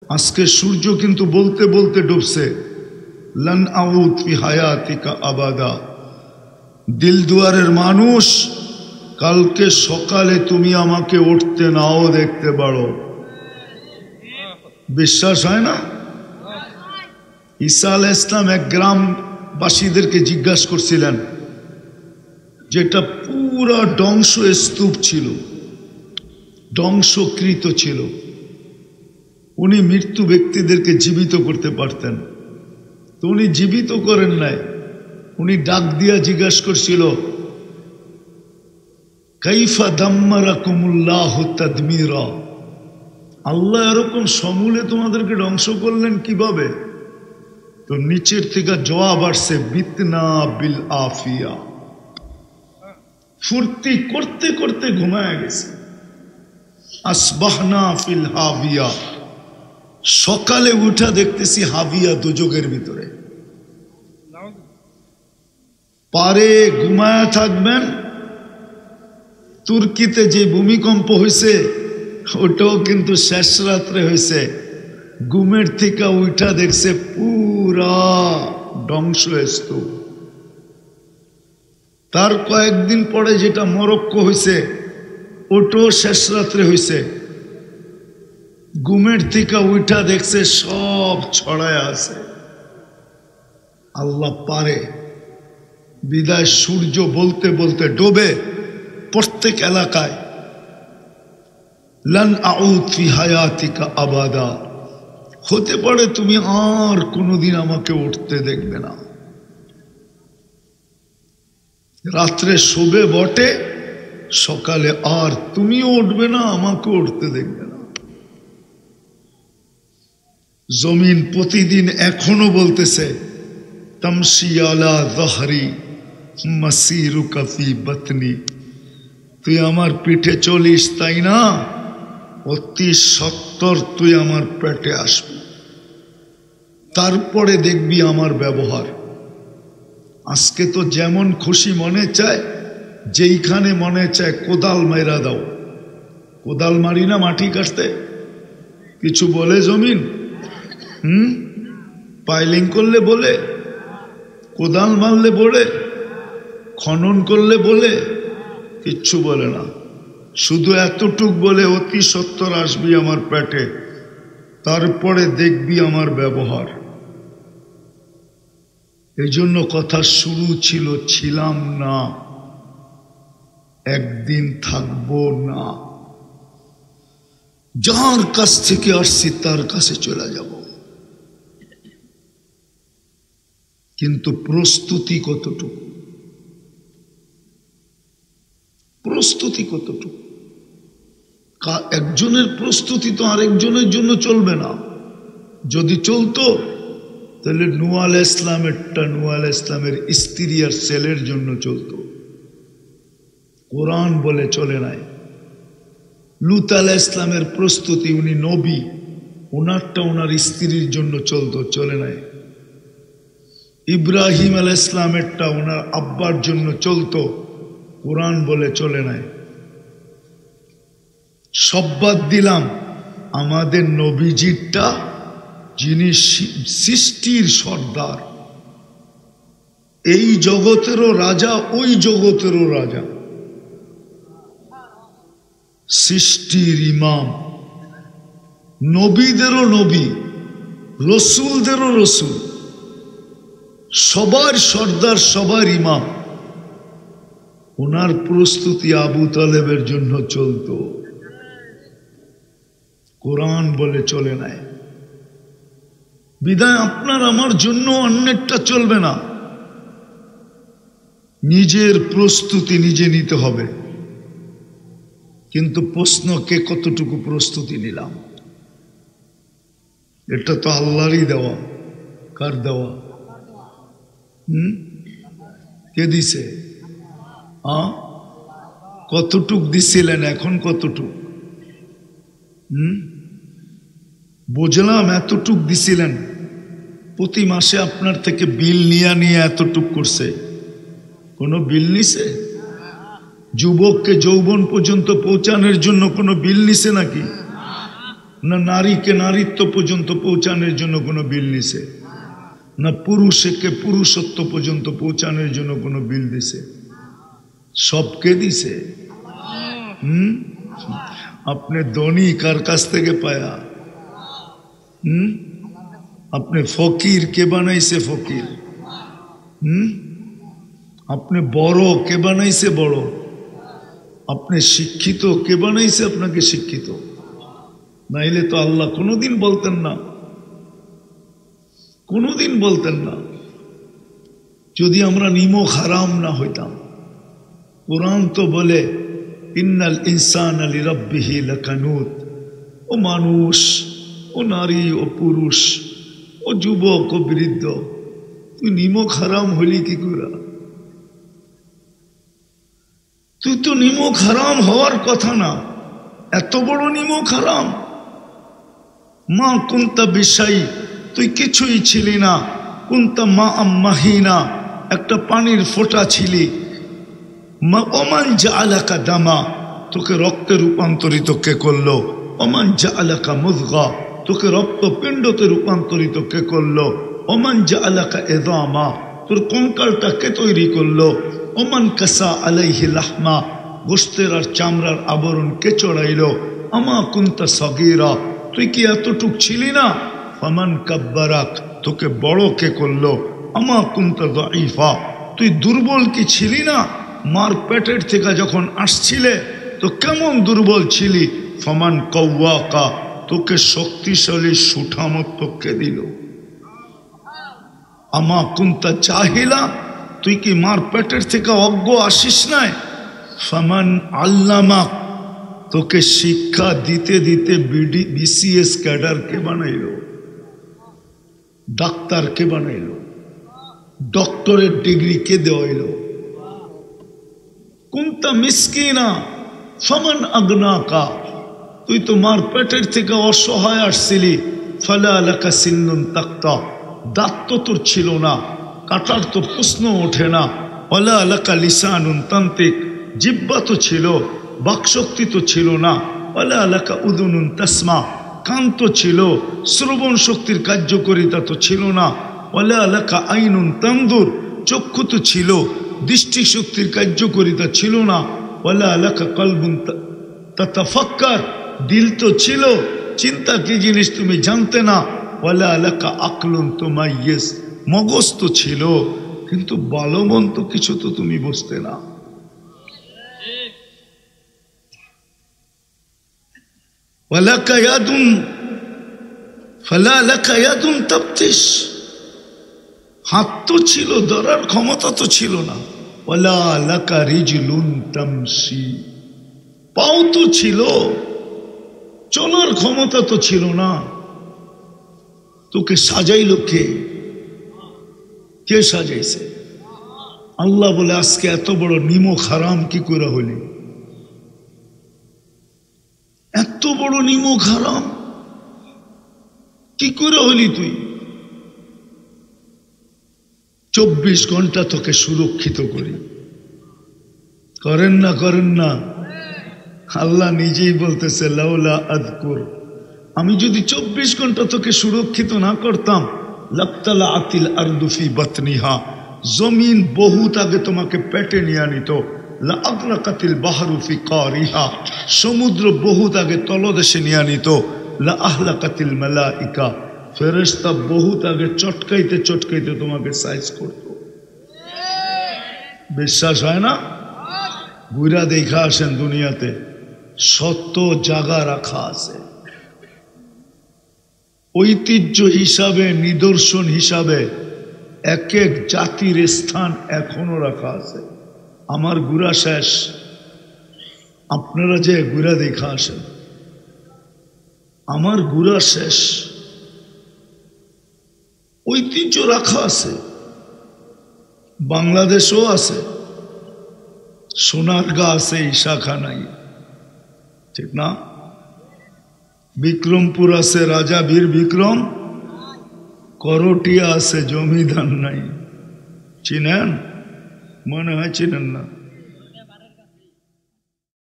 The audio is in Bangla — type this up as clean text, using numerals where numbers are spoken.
আজকে সূর্য কিন্তু বলতে বলতে ডুবছে, লান আউদ ফি হায়াতিকা আবাদা। দিলদুয়ারের মানুষ, কালকে সকালে তুমি আমাকে উঠতে নাও দেখতে পারো। বিশ্বাস হয় না? ঈসা আলাইহিস সালাম এক গ্রামবাসীদেরকে জিজ্ঞাসা করছিলেন, যেটা পুরা ধ্বংস স্তূপ ছিল, ধ্বংসকৃত ছিল, উনি মৃত্যু ব্যক্তিদেরকে জীবিত করতে পারতেন, তো উনি জীবিত করেন নাই। উনি ডাক দিয়া জিজ্ঞাসা করছিল, কাইফা দাম্মারাকুমুল্লাহু তাদমিরা, আল্লাহ এরকম সমূলে তোমাদেরকে ধ্বংস করলেন কিভাবে? তো নিচের থেকে জবাব আসছে, বিতনা বিল আফিয়া। ফুর্তি করতে করতে ঘুমায় গেছে। আসবাহনা ফিল হাবিয়া, সকালে উঠা দেখতেছি হাবিয়া, দুজকের ভিতরে। পারে ঘুমায়া থাকবেন। তুর্কিতে যে ভূমিকম্প হয়েছে ওটাও কিন্তু শেষ রাত্রে হয়েছে। ঘুমের থেকে উঠা দেখছে পুরা ধ্বংসস্তূপ। তার কয়েকদিন পরে যেটা মরক্কো হয়েছে ওটাও শেষ রাত্রে হয়েছে। ঘুমের থেকে উঠা দেখছে সব ছড়ায় আছে। আল্লাহ পারে বিদায় সূর্য বলতে বলতে ডোবে প্রত্যেক এলাকায়। লান আউদ ফি হায়াতিকা আবাদা, হতে পারে তুমি আর কোনোদিন আমাকে উঠতে দেখবে না। রাত্রে শোবে বটে, সকালে আর তুমিও উঠবে না, আমাকে উঠতে দেখবে না। জমিন প্রতিদিন এখনো বলতেছে, তামশি আলা যহরি মাসিরুকা ফি বাতনি, তুই আমার পিঠে চলিস তাই না, অতি সত্বর তুই আমার পেটে আসবি, তারপরে দেখবি আমার ব্যবহার। আজকে তো যেমন খুশি মনে চায়, যেইখানে মনে চায় কোদাল মাইরা দাও। কোদাল মারি না মাটি কাটতে, কিছু বলে জমিন? পাইলিং করলে বলে, কোদাল মারলে বলে, খনন করলে বলে, কিচ্ছু বলে না। শুধু এতটুক বলে, অতি সত্বর আসবি আমার পেটে, তারপরে দেখবি আমার ব্যবহার। এই জন্য কথা শুরু ছিল, ছিলাম না, একদিন থাকবো না, যার কাছ থেকে আসছি তার কাছে চলে যাব। কিন্তু প্রস্তুতি কতটুকু? প্রস্তুতি কতটুকু? একজনের প্রস্তুতি তো আরেকজনের জন্য চলবে না। যদি চলতো তাহলে নূহ আলাইহিস সালামেরটা নূহ আলাইহিস সালামের স্ত্রী আর ছেলের জন্য চলতো। কোরআন বলে চলে নাই। লূত আলাইহিস সালামের প্রস্তুতি, উনি নবী, ওনারটা ওনার স্ত্রীর জন্য চলতো, চলে নাই। ইব্রাহিম আলাইহিস সালামেরটা ওনার আব্বার জন্য চলতো, কোরআন বলে চলে নাই। সব বাদ দিলাম, আমাদের নবীজিরটা, যিনি সৃষ্টির সর্দার, এই জগতেরও রাজা, ওই জগতেরও রাজা, সৃষ্টির ইমাম, নবীদেরও নবী, রসুলদেরও রসুল, সবার সর্দার, সবার ইমাম। ওনার প্রস্তুতি আবু তালেবের জন্য চলতো, কোরআন বলে চলে নাই। বিদায় আপনার আমার জন্য অন্যেরটা চলবে না। নিজের প্রস্তুতি নিজে নিতে হবে। কিন্তু প্রশ্ন, কে কতটুকু প্রস্তুতি নিলাম? এটা তো আল্লাহরই দেওয়া। কার দেওয়া? কে দিছে? কতটুক দিছিলেন, এখন কতটুক? বুঝলাম এতটুক দিছিলেন। প্রতি মাসে আপনার থেকে বিল নিয়ে এতটুক করছে। কোনো বিল নিছে? যুবককে যৌবন পর্যন্ত পৌঁছানোর জন্য কোনো বিল নিছে নাকি? না নারীকে নারীত্ব পর্যন্ত পৌঁছানোর জন্য কোনো বিল নিছে, না পুরুষকে পুরুষত্ব পর্যন্ত পৌঁছানোর জন্য কোনো বিল দিছে? সবকে দিছে। আপনি ধনী কার কাছ থেকে পায়া? আপনি ফকির কে বানাইছে ফকির? আপনি বড় কে বানাইছে বড়? আপনি শিক্ষিত কে বানাইছে আপনাকে শিক্ষিত? নাইলে তো আল্লাহ কোনোদিন বলতেন না, কোনোদিন বলতেন না। যদি আমরা নিমক হারাম না হইতাম। কোরআন তো বলে ইন্নাল ইনসানা লিরাব্বিহি লাকানুত। ও মানুষ, ও নারী, ও পুরুষ, ও যুবক, ও বৃদ্ধ, তুই নিমক হারাম হইলি কি করে? তুই তো নিমক হারাম হওয়ার কথা না, এত বড় নিমক হারাম। মা কুন্তা বিষয়, তুই কিছুই ছিলি না। কুন্তা মা আম্মাহিনা, একটা পানির ফোঁটা ছিলি। ওমান জাআলাকা দামা, তোকে রক্তে রূপান্তরিত কে করলো? ওমান জাআলাকা মুযগা, তোকে রক্তপিণ্ডতে রূপান্তরিত কে করলো? ওমান জাআলাকা ইযামা, তোর কঙ্কালটা কে তৈরি করলো? ওমান কাসা আলাইহি লাহমা, গোশতের আর চামড়ার আবরণ কে চড়াইলো? আমা কুনতা সগীরা, তুই কি এতটুক ছিলি না? ফামান কাব্বারাক, তোকে বড় কে করলো? আমা কুনতা দাঈফা, তুই দুর্বল কি ছিলি না? মার পেটের থেকে যখন আসছিলে তো কেমন দুর্বল ছিলি? ফামান কওয়াকা, তোকে শক্তিশালী সুঠামত কে দিল? আমা কুনতা জাহিলা, তুই কি মার পেটের থেকে অজ্ঞ আসিস নাই? ফামান আল্লামাক, তোকে শিক্ষা দিতে দিতে বিসিএস ক্যাডার কে বানাইলো? ডাক্তার কে বানাইলো? ডক্টরের ডিগ্রি কে দেওয়াইলো? কুনতা মিসকিনা ফামান আগনাকা, তুই তো মার পেটের থেকে অসহায় আসছিলি। ফালা লাকা সিন্নুন তাক্তা, দাঁত তো তোর ছিল না, কাটার তো প্রশ্ন ওঠে না। ওয়ালা লাকা লিসানুন তান্তিক, জিহ্বা তো ছিল, বাকশক্তি তো ছিল না। ওয়ালা লাকা উদুনুন তাসমা, কান তো ছিল, শ্রবণ শক্তির কার্যকারিতা তো ছিল না। ওয়ালা লাকা আইনুন তানদুর, চক্ষু তো ছিল, দৃষ্টি শক্তির কার্যকারিতা ছিল না। ওয়ালা লাকা কলবুন তাতাফাক্কার, দিল তো ছিল, চিন্তা কি জিনিস তুমি জানতে না। ওয়ালা লাকা আকলুন তুমাইয়িজ, মগজ তো ছিল, কিন্তু ভালো মন্দ কিছু তো তুমি বুঝতে না। ওয়ালাকা ইয়াদুন ফালা লাকা ইয়াদুন তাবতিশ, হাত তো ছিল, ধরার ক্ষমতা তো ছিল না। ওয়ালা লাকা রিজলুন তামশি, পাও তো ছিল, চলার ক্ষমতা তো ছিল না। তোকে সাজাইল কে? কে সাজাইছে? আল্লাহ বলে আজকে এত বড় নিমক হারাম কি করে হলি? এত বড় নিমক হারাম কি করে হলি তুই? 24 ঘন্টা তোকে সুরক্ষিত করি, করেন না? করেন না? আল্লাহ নিজেই বলতেছে লাউলা আযকুর, আমি যদি 24 ঘন্টা তোকে সুরক্ষিত না করতাম, লাক্তালা আতিল আরদু ফি বাতনিহা, জমিন বহুত আগে তোমাকে পেটে নিয়ে নিত। লা আগরাকাতিল বাহরু ফি কারিহা, সমুদ্র বহুত আগে তলদেশে নিয়ে নিত। লা আহলাকাতিল মালাইকা, ফেরেশতা বহুত আগে চটকাইতে চটকাইতে তোমাকে সাইজ করত। বিশ্বাস হয় না? বুইরা দেখা আসেন দুনিয়াতে, শত জায়গা রাখা আছে ঐতিহ্য হিসাবে, নিদর্শন হিসাবে। এক এক জাতির স্থান এখনো রাখা আছে। আমার ঘুরা শেষ, আপনারা যে ঘুরা দেখা আসেন, আমার ঘুরা শেষ। ঐতিহ্য রাখা আছে, বাংলাদেশও আছে, সোনারগাঁ আছে, ঈশাখানাই, ঠিক না? বিক্রমপুর আছে, রাজা বীর বিক্রম। করটিয়া আছে, জমিদার নাই। চিনেন? মনে হয় চিনেন না।